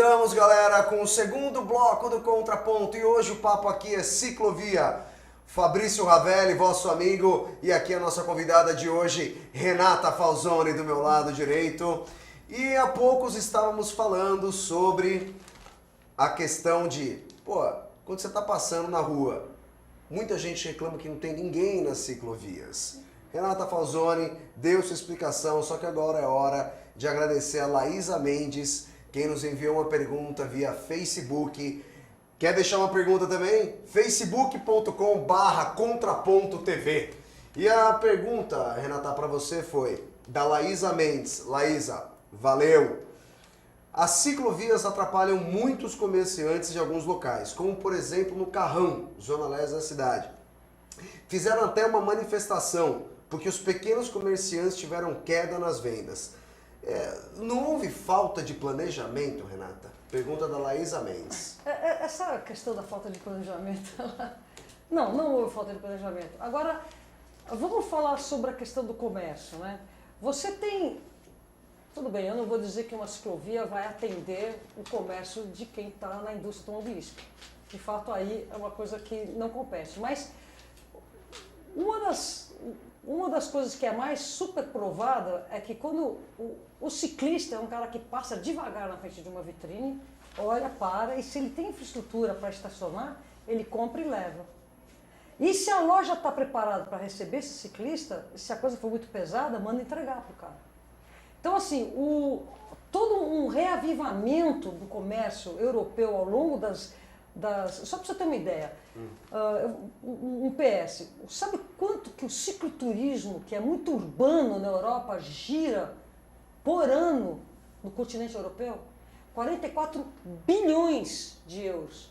Voltamos, galera, com o segundo bloco do Contraponto e hoje o papo aqui é ciclovia. Fabrício Ravelli, vosso amigo, e aqui a nossa convidada de hoje, Renata Falzoni, do meu lado direito. E há poucos estávamos falando sobre a questão de, quando você está passando na rua, muita gente reclama que não tem ninguém nas ciclovias. Renata Falzoni deu sua explicação, só que agora é hora de agradecer a Laísa Mendes, quem nos enviou uma pergunta via Facebook. Quer deixar uma pergunta também? facebook.com/contraponto.tv. E a pergunta, Renata, para você foi da Laísa Mendes. Laísa, valeu! As ciclovias atrapalham muitos comerciantes de alguns locais, como por exemplo no Carrão, zona leste da cidade. Fizeram até uma manifestação, porque os pequenos comerciantes tiveram queda nas vendas. Não houve falta de planejamento, Renata? Pergunta da Laísa Mendes. Essa questão da falta de planejamento, não houve falta de planejamento. Agora, vamos falar sobre a questão do comércio, né? Você tem, tudo bem, eu não vou dizer que uma ciclovia vai atender o comércio de quem está na indústria automobilística. De fato, aí é uma coisa que não compete. Mas uma das coisas que é mais super provada é que quando o ciclista é um cara que passa devagar na frente de uma vitrine, olha, para, e se ele tem infraestrutura para estacionar, ele compra e leva. E se a loja está preparada para receber esse ciclista, se a coisa for muito pesada, manda entregar para o cara. Então, assim, todo um reavivamento do comércio europeu ao longo só para você ter uma ideia, um PS, sabe quanto que o cicloturismo, que é muito urbano na Europa, gira por ano no continente europeu? 44 bilhões de euros.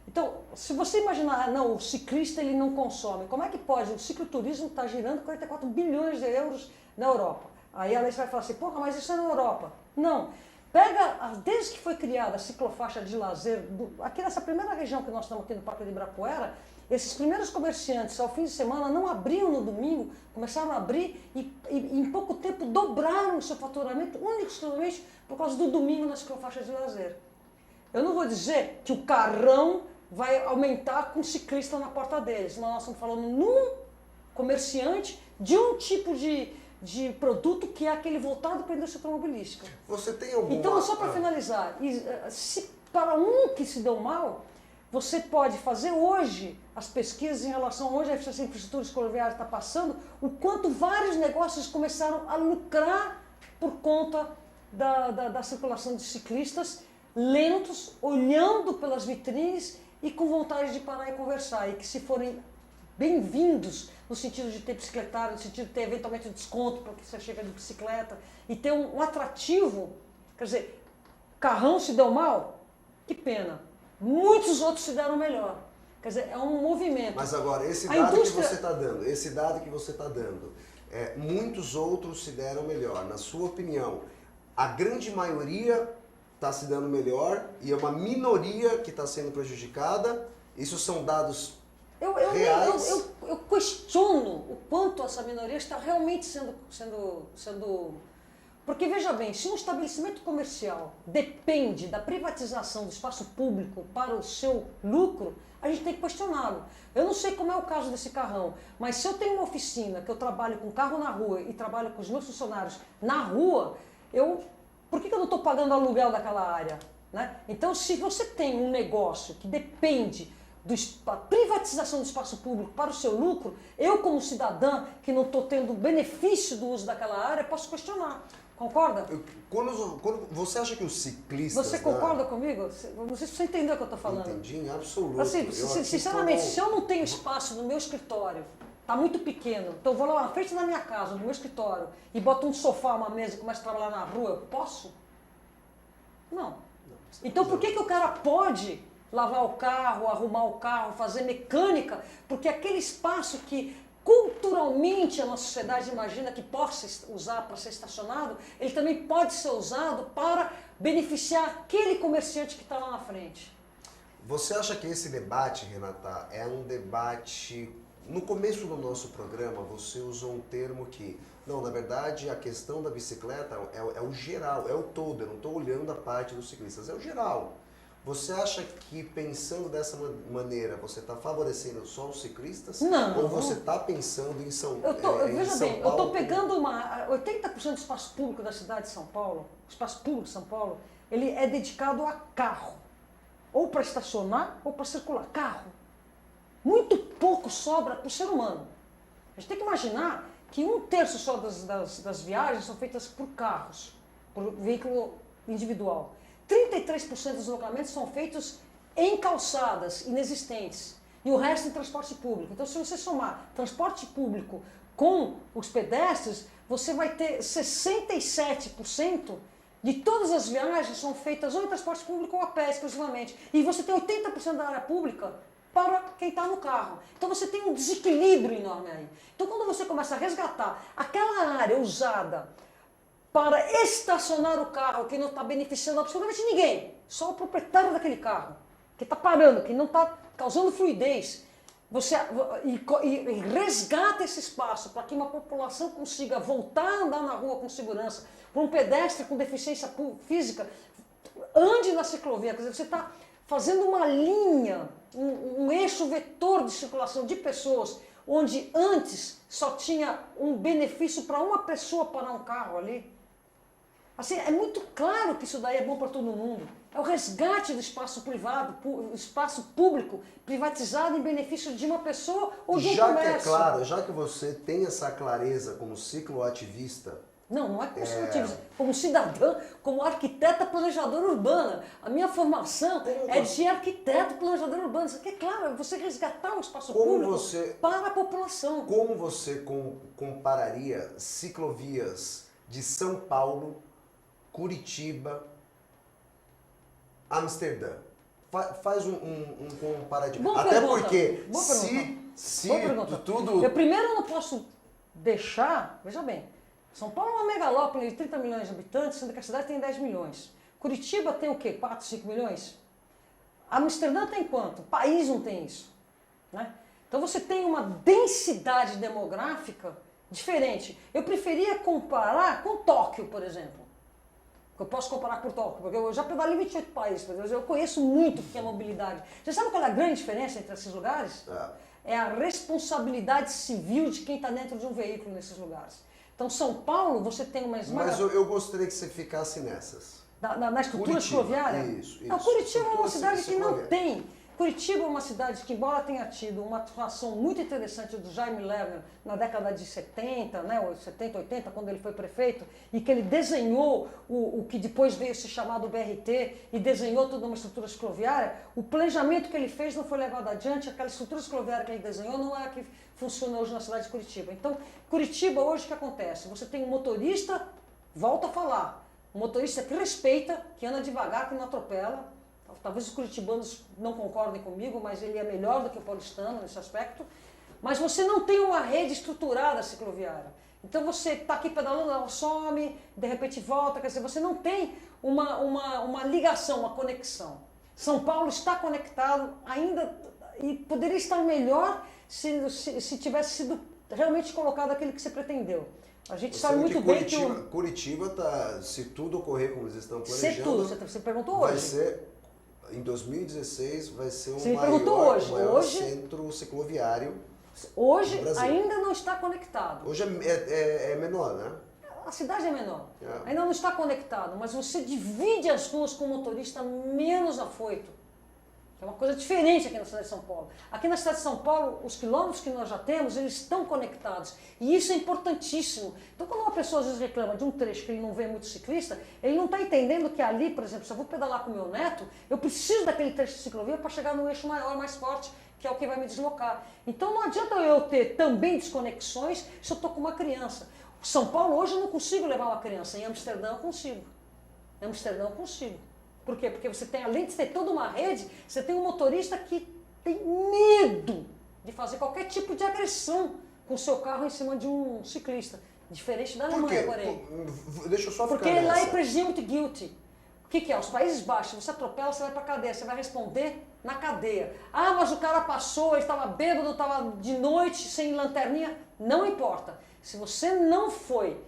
Então, se você imaginar, não, o ciclista ele não consome, como é que pode? O cicloturismo está girando 44 bilhões de euros na Europa. Aí a Alice vai falar assim, porra, mas isso é na Europa. Não. Pega, desde que foi criada a ciclofaixa de lazer, aqui nessa primeira região que nós estamos aqui no Parque de Ibirapuera, esses primeiros comerciantes ao fim de semana não abriam no domingo, começaram a abrir e em pouco tempo dobraram o seu faturamento unicamente por causa do domingo na ciclofaixa de lazer. Eu não vou dizer que o carrão vai aumentar com ciclista na porta deles, mas nós estamos falando num comerciante de um tipo de produto que é aquele voltado para a indústria automobilística. Você tem alguma... Então, só para finalizar, se para um que se deu mal, você pode fazer hoje as pesquisas em relação hoje a essa infraestrutura escolar está passando, o quanto vários negócios começaram a lucrar por conta da circulação de ciclistas lentos, olhando pelas vitrines e com vontade de parar e conversar, e que se forem bem-vindos no sentido de ter bicicletário, no sentido de ter eventualmente desconto porque você chega de bicicleta e ter um atrativo. Quer dizer, Carrão se deu mal? Que pena. Muitos outros se deram melhor. Quer dizer, é um movimento. Mas agora, esse dado que você está dando, muitos outros se deram melhor. Na sua opinião, a grande maioria está se dando melhor e é uma minoria que está sendo prejudicada? Isso são dados reais? Eu questiono o quanto essa minoria está realmente sendo... Porque, veja bem, se um estabelecimento comercial depende da privatização do espaço público para o seu lucro, a gente tem que questioná-lo. Eu não sei como é o caso desse Carrão, mas se eu tenho uma oficina que eu trabalho com carro na rua e trabalho com os meus funcionários na rua, por que eu não estou pagando aluguel daquela área? Né? Então, se você tem um negócio que depende da privatização do espaço público para o seu lucro, eu como cidadã que não estou tendo benefício do uso daquela área, posso questionar. Concorda? Quando você acha que os ciclistas... Você concorda comigo? Não sei se você entendeu o que eu estou falando. Entendi, em absoluto. Assim, sinceramente, se eu não tenho espaço no meu escritório, está muito pequeno, então eu vou lá na frente da minha casa, no meu escritório, e boto um sofá, uma mesa e começo a trabalhar na rua, eu posso? Não. Então por que o cara pode lavar o carro, arrumar o carro, fazer mecânica? Porque aquele espaço que culturalmente a nossa sociedade imagina que possa usar para ser estacionado, ele também pode ser usado para beneficiar aquele comerciante que está lá na frente. Você acha que esse debate, Renata, é um debate no começo do nosso programa, você usou um termo que, não, na verdade, a questão da bicicleta é o geral, é o todo. Eu não estou olhando a parte dos ciclistas, é o geral. Você acha que pensando dessa maneira, você está favorecendo só os ciclistas? Não. Ou você está pensando em São Paulo? Veja bem, eu estou pegando 80% do espaço público da cidade de São Paulo, o espaço público de São Paulo, ele é dedicado a carro. Ou para estacionar, ou para circular. Carro. Muito pouco sobra para o ser humano. A gente tem que imaginar que 1/3 só das viagens são feitas por carros, por veículo individual. 33% dos deslocamentos são feitos em calçadas inexistentes e o resto em transporte público. Então, se você somar transporte público com os pedestres, você vai ter 67% de todas as viagens são feitas ou em transporte público ou a pé exclusivamente. E você tem 80% da área pública para quem está no carro. Então você tem um desequilíbrio enorme aí. Então quando você começa a resgatar aquela área usada para estacionar o carro que não está beneficiando absolutamente ninguém, só o proprietário daquele carro, que está parando, que não está causando fluidez, e resgata esse espaço para que uma população consiga voltar a andar na rua com segurança, para um pedestre com deficiência física ande na ciclovia. Quer dizer, você está fazendo uma linha, um eixo vetor de circulação de pessoas, onde antes só tinha um benefício para uma pessoa parar um carro ali. Assim, é muito claro que isso daí é bom para todo mundo. É o resgate do espaço privado, espaço público, privatizado em benefício de uma pessoa ou de um comércio. Já que é claro, já que você tem essa clareza como cicloativista... Não é como cicloativista, como cidadã, como arquiteta planejadora urbana. A minha formação é de arquiteto planejador urbano. Isso aqui é claro, é você resgatar o espaço público para a população. Como você compararia ciclovias de São Paulo, Curitiba, Amsterdã? Faz um comparativo. Boa Até pergunta. porque Boa pergunta. tudo... Eu primeiro não posso deixar, veja bem, São Paulo é uma megalópole de 30 milhões de habitantes, sendo que a cidade tem 10 milhões. Curitiba tem o quê? 4, 5 milhões? Amsterdã tem quanto? O país não tem isso. Né? Então você tem uma densidade demográfica diferente. Eu preferia comparar com Tóquio, por exemplo. Eu posso comparar com Tóquio, porque eu já pedalei em 28 países, eu conheço muito o que é mobilidade. Você sabe qual é a grande diferença entre esses lugares? É a responsabilidade civil de quem está dentro de um veículo nesses lugares. Então, São Paulo, você tem uma esmagadora... Mas eu gostaria que você ficasse nessas. Na estrutura cicloviária? Isso. Não, Curitiba é uma cidade que não tem. Curitiba é uma cidade que, embora tenha tido uma atuação muito interessante do Jaime Lerner na década de 70, né, 70, 80, quando ele foi prefeito, e que ele desenhou o que depois veio se chamar do BRT e desenhou toda uma estrutura cicloviária, o planejamento que ele fez não foi levado adiante, aquela estrutura cicloviária que ele desenhou não é a que funciona hoje na cidade de Curitiba. Então, Curitiba hoje o que acontece? Você tem um motorista, volta a falar, um motorista que respeita, que anda devagar, que não atropela. Talvez os curitibanos não concordem comigo, mas ele é melhor do que o paulistano nesse aspecto. Mas você não tem uma rede estruturada cicloviária. Então você está aqui pedalando, ela some, de repente volta, quer dizer, você não tem uma ligação, uma conexão. São Paulo está conectado ainda e poderia estar melhor se tivesse sido realmente colocado aquilo que você pretendeu. A gente sabe muito bem que Curitiba, se tudo ocorrer como eles estão planejando... Você perguntou hoje. Vai ser... Em 2016 vai ser o maior centro cicloviário. Hoje ainda não está conectado. Hoje é menor, né? A cidade é menor. Ainda não está conectado, mas você divide as ruas com o motorista menos afoito. É uma coisa diferente aqui na cidade de São Paulo. Aqui na cidade de São Paulo, os quilômetros que nós já temos, eles estão conectados. E isso é importantíssimo. Então, quando uma pessoa às vezes reclama de um trecho que ele não vê muito ciclista, ele não está entendendo que ali, por exemplo, se eu vou pedalar com o meu neto, eu preciso daquele trecho de ciclovia para chegar num eixo maior, mais forte, que é o que vai me deslocar. Então, não adianta eu ter também desconexões se eu estou com uma criança. São Paulo, hoje eu não consigo levar uma criança. Em Amsterdã eu consigo. Em Amsterdã eu consigo. Por quê? Porque você tem, além de ter toda uma rede, você tem um motorista que tem medo de fazer qualquer tipo de agressão com o seu carro em cima de um ciclista. Diferente da Alemanha, porém. Deixa eu só ficar Porque lá nessa. é presumed guilty. O que é? Os Países Baixos, você atropela, você vai para cadeia, você vai responder na cadeia. Ah, mas o cara passou, ele estava bêbado, estava de noite, sem lanterninha. Não importa. Se você não foi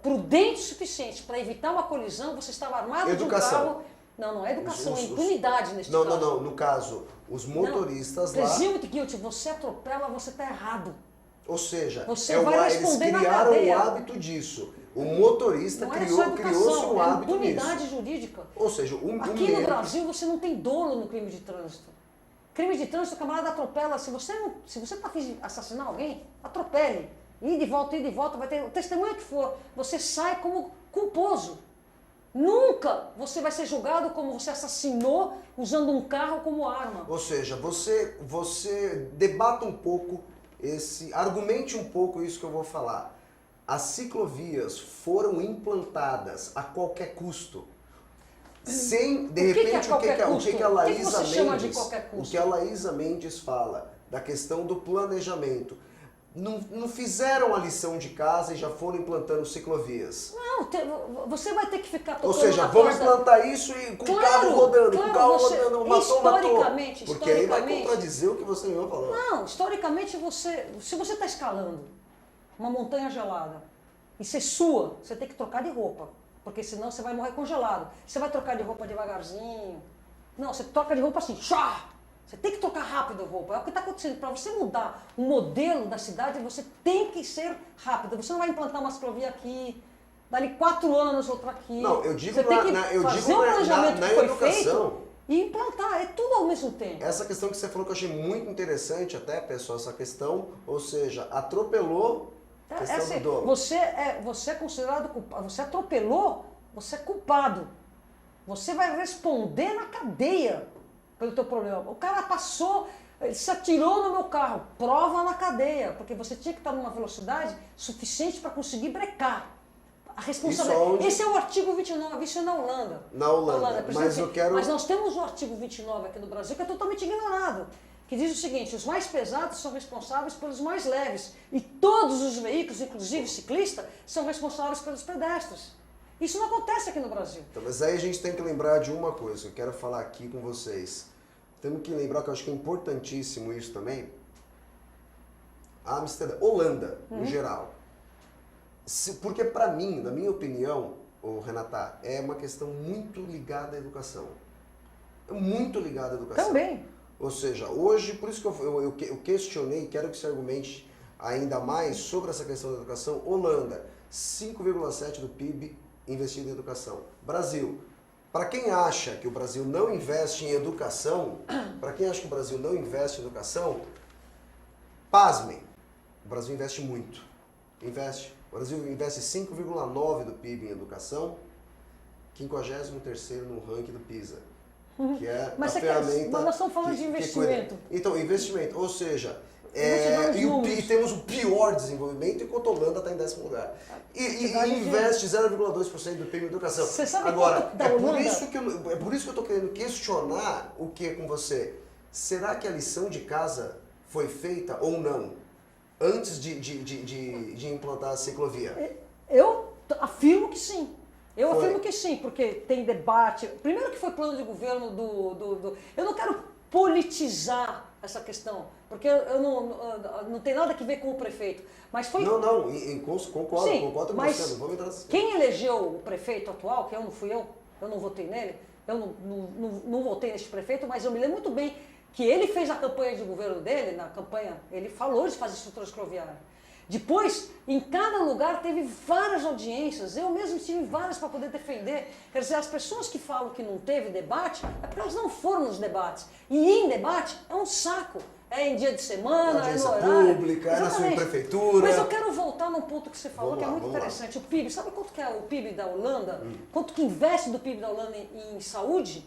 prudente o suficiente para evitar uma colisão, você estava armado de um carro... Não é educação, é impunidade neste caso. Não. No caso, os motoristas lá... Presume-te guilty, você atropela, você está errado. Ou seja, você vai responder eles criaram o hábito disso. O motorista criou-se um hábito disso. Impunidade jurídica. Ou seja, aqui no Brasil você não tem dolo no crime de trânsito. Crime de trânsito, o camarada atropela. Se você está a fim de assassinar alguém, atropele. Ir de volta, vai ter o testemunho que for. Você sai como culposo. Nunca você vai ser julgado como você assassinou usando um carro como arma. Ou seja, você debata um pouco argumente um pouco isso que eu vou falar. As ciclovias foram implantadas a qualquer custo. Sem, de repente, o que a Laísa Mendes fala da questão do planejamento. Não fizeram a lição de casa e já foram implantando ciclovias. Não, você vai ter que ficar tocando. Ou seja, vamos implantar isso e com o carro rodando, matou. Porque aí vai contradizer o que você mesmo falou. Não, historicamente, se você está escalando uma montanha gelada e você sua, você tem que trocar de roupa. Porque senão você vai morrer congelado. Você vai trocar de roupa devagarzinho. Não, você troca de roupa assim, chá! Você tem que trocar rápido a roupa. É o que está acontecendo. Para você mudar o modelo da cidade, você tem que ser rápido. Você não vai implantar uma ciclovia aqui, dali 4 anos outra aqui. Não, eu digo você tem que fazer um planejamento que foi feito e implantar. É tudo ao mesmo tempo. Essa questão que você falou que eu achei muito interessante até, pessoal, essa questão, ou seja, atropelou a questão do dolo. Você é considerado culpado. Você atropelou, você é culpado. Você vai responder na cadeia pelo teu problema. O cara passou, ele se atirou no meu carro, prova na cadeia, porque você tinha que estar numa velocidade suficiente para conseguir brecar. A responsabilidade. Esse é o artigo 29, isso é na Holanda. Na Holanda. Mas nós temos o artigo 29 aqui no Brasil que é totalmente ignorado, que diz o seguinte: os mais pesados são responsáveis pelos mais leves e todos os veículos, inclusive ciclistas, são responsáveis pelos pedestres. Isso não acontece aqui no Brasil. Então, mas aí a gente tem que lembrar de uma coisa que eu quero falar aqui com vocês. Temos que lembrar que eu acho que é importantíssimo isso também. Amsterdã, Holanda, no geral. Porque para mim, na minha opinião, Renata, é uma questão muito ligada à educação. É muito ligada à educação. Também. Ou seja, hoje, por isso que eu questionei, quero que você argumente ainda mais sobre essa questão da educação. Holanda, 5,7% do PIB investido em educação. Brasil, para quem acha que o Brasil não investe em educação, pasmem, o Brasil investe muito. O Brasil investe 5,9% do PIB em educação, 53º no ranking do PISA, que é a ferramenta... Mas nós estamos falando de investimento. Então, investimento, ou seja... e temos o pior desenvolvimento, enquanto a Holanda está em 10º lugar. E investe 0,2% do PIB em educação. Você sabe agora, da Holanda? É por isso que eu estou querendo questionar o que é com você. Será que a lição de casa foi feita ou não? Antes de implantar a ciclovia? Eu afirmo que sim. Afirmo que sim, porque tem debate. Primeiro que foi plano de governo Eu não quero politizar essa questão, porque eu não tem nada a ver com o prefeito. Mas foi... Não, concordo, sim, concordo com mas você, não vou entrar assim. Quem elegeu o prefeito atual, que eu não votei nele, eu não votei nesse prefeito, mas eu me lembro muito bem que ele fez a campanha de governo dele, ele falou de fazer estrutura escroviária. Depois, em cada lugar, teve várias audiências, eu mesmo tive várias para poder defender. Quer dizer, as pessoas que falam que não teve debate, é porque elas não foram nos debates. E em debate é um saco. É em dia de semana, é no horário. Pública, é na subprefeitura. Mas eu quero voltar num ponto que você falou, que é muito interessante. O PIB, sabe quanto que é o PIB da Holanda? Quanto que investe do PIB da Holanda em saúde?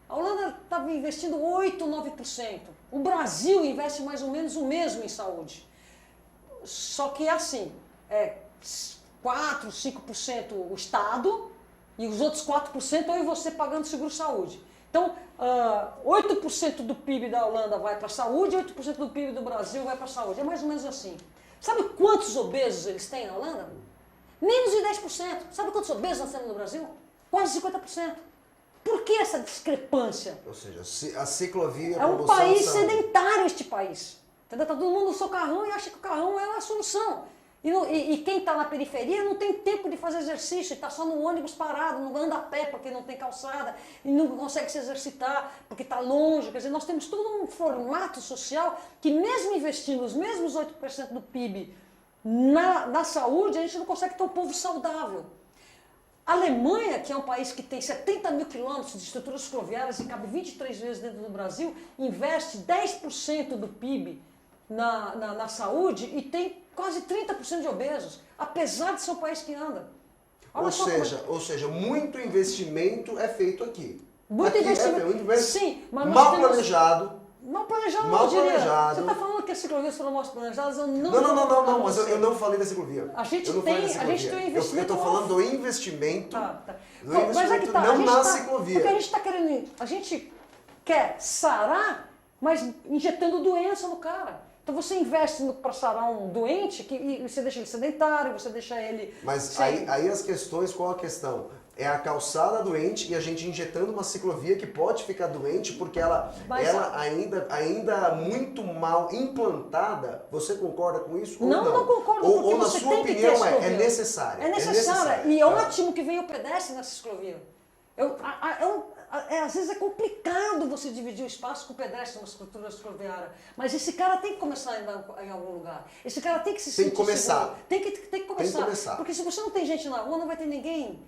A Holanda estava investindo 8, 9%. O Brasil investe mais ou menos o mesmo em saúde. Só que é assim, 4, 5% o Estado e os outros 4% eu e você pagando seguro-saúde. Então, 8% do PIB da Holanda vai para a saúde, 8% do PIB do Brasil vai para a saúde. É mais ou menos assim. Sabe quantos obesos eles têm na Holanda? Menos de 10%. Sabe quantos obesos nós temos no Brasil? quase 50%. Por que essa discrepância? Ou seja, a ciclovia... É um país sedentário este país. Entendeu? Tá todo mundo no seu carrão e acha que o carrão é a solução. E quem está na periferia não tem tempo de fazer exercício, está só no ônibus parado, não anda a pé porque não tem calçada, e não consegue se exercitar porque está longe. Quer dizer, nós temos todo um formato social que mesmo investindo os mesmos 8% do PIB na saúde, a gente não consegue ter um povo saudável. A Alemanha, que é um país que tem 70 mil quilômetros de estruturas ferroviárias e cabe 23 vezes dentro do Brasil, investe 10% do PIB na saúde e tem quase 30% de obesos, apesar de ser um país que anda. Ou seja, muito investimento é feito aqui. Muito aqui investimento. Sim, mas nós mal temos... planejado. Mal planejado, mal eu diria. planejado. Você está falando que as ciclovias foram mal planejadas? Eu Não, mas eu não falei da ciclovia. A gente tem um investimento... Eu estou falando do investimento. Tá. Do investimento, mas é que tá, não na ciclovia. Porque a gente está querendo... A gente quer sarar, mas injetando doença no cara. Então você investe para sarar um doente e você deixa ele sedentário, você deixa ele... Mas aí as questões, qual a questão? É a calçada doente e a gente injetando uma ciclovia que pode ficar doente porque ela ainda muito mal implantada. Você concorda com isso? Não concordo, porque ou na você sua tem que opinião ter é necessária? É necessária. E é ótimo que venha o pedestre nessa ciclovia. Às vezes é complicado você dividir o espaço com o pedestre numa estrutura cicloviária, mas esse cara tem que começar em algum lugar. Esse cara tem que se sentir seguro. Tem que começar. Porque se você não tem gente na rua, não vai ter ninguém.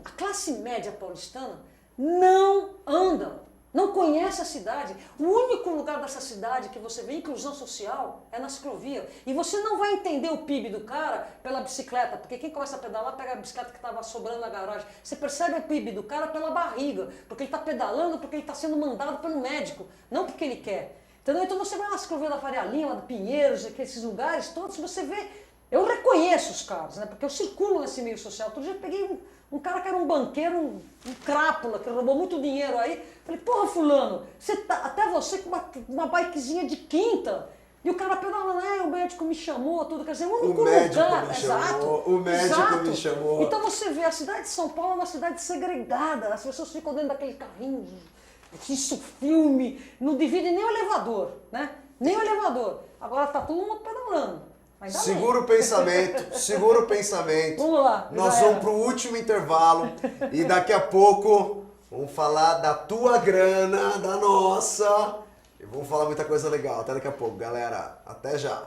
A classe média paulistana não anda, não conhece a cidade. O único lugar dessa cidade que você vê inclusão social é na ciclovia. E você não vai entender o PIB do cara pela bicicleta, porque quem começa a pedalar pega a bicicleta que estava sobrando na garagem. Você percebe o PIB do cara pela barriga, porque ele está pedalando, porque ele está sendo mandado pelo médico, não porque ele quer. Entendeu? Então você vai na ciclovia da Faria Lima, do Pinheiros, esses lugares todos, você vê... Eu reconheço os caras, né? Porque eu circulo nesse meio social. Outro dia eu peguei um cara que era um banqueiro, um crápula, que roubou muito dinheiro aí. Falei, porra, fulano, até você com uma bikezinha de quinta. E o cara pedalando, o médico me chamou, tudo. Quer dizer, o único lugar. Exato. O médico me chamou. Então você vê, a cidade de São Paulo é uma cidade segregada. As pessoas ficam dentro daquele carrinho, isso filme, não divide nem o elevador, né? Nem o elevador. Agora tá todo mundo pedalando. Segura o pensamento. Vamos lá. Nós vamos para o último intervalo e daqui a pouco vamos falar da tua grana, da nossa. E vamos falar muita coisa legal. Até daqui a pouco, galera. Até já.